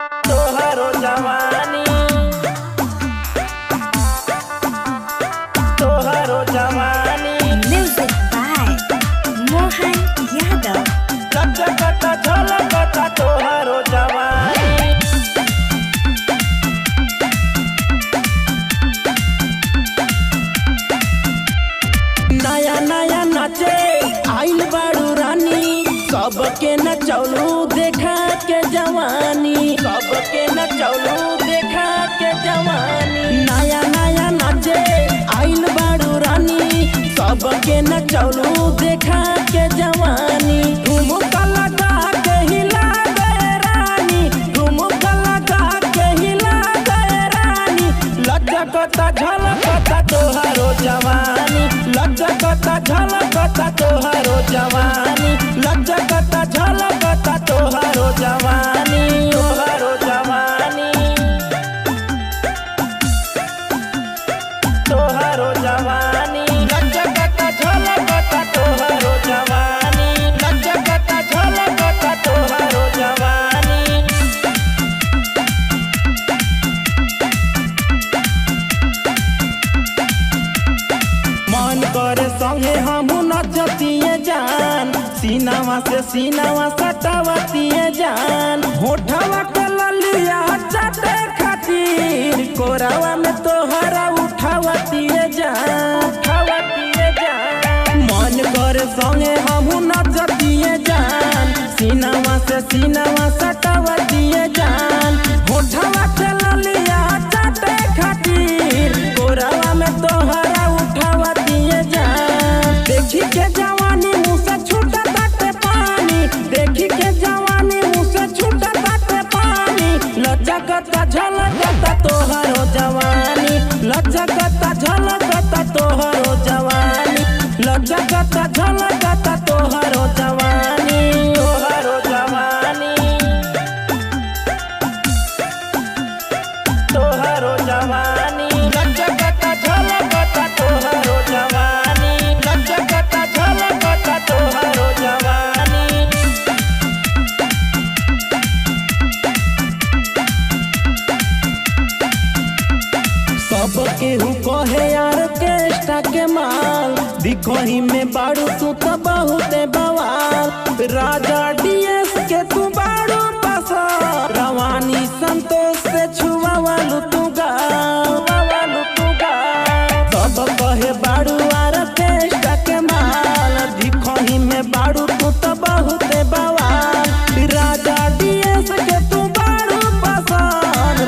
तोहरो जवानी तोहरो जवानी Music by Mohan Yadav. लचकता झलकता तोहरो जवानी नया नया नाचे आइल बाड़ू रानी सबके नचौलू देखा के जवानी सबके नचौलू देखा के जवानी नया नया नाचे आइल बाड़ू रानी सबके नचौलू देखा के जवानी ठुमका लगा के हिला दे रानी ठुमका लगा के हिला दे रानी लचकता झलकता तोहरो जवानी लचकता झलकता तोहरो जवानी लचकता झलकता तोहरो जवानी तोहरो जवानी तोहरो जवानी लचकता झलकता तोहरो जवानी लचकता झलकता तोहरो जवानी मन करे संगे हमू नचतिए जान सीनावा से सीनावा सटावतिए जान होठवा के ललिया चाटे खातिर कोरावा में तोहरा उठावतिए जान मन करे संगे हमू नचतिए जान सीनावा से सीनावा सटावतिए जान होठवा के ललिया चाटे खातिर कोरावा में तोहरा उठावतिए जान देखी के जवानी मुँह से छूटा ताटे पानी देखी के जवानी मुँह से छूटा ताटे पानी लचकता झलकता तोहरो जवानी लचकता झलकता तोहरो जवानी लचकता झलकता तोहरो जवानी तोहरो जवानी तोहरो जवानी लचकता झलकता तोहरो जवानी लचकता झलकता तोहरो जवानी सब केहू कहे यार केष्टा के माल दिखही में बाड़ू तू तो बहुते बवाल राजा डीएस के तू बाड़ू पासा रवानी संतोष से छुआवालू तू गाँव सब कहे बाड़ू यार केष्टा के माल दिखही में बाड़ू तू तो बहुते बवाल राजा डीएस के तू बाड़ू पासा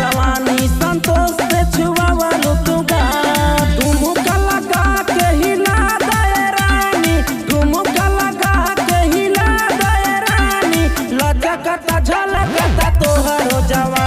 रवानी संतोष से छुआवालू तू गाँव ठुमका लगा के हिला दे रानी ठुमका लगा के हिला दे रानी लचकता झलकता तोहरो जवानी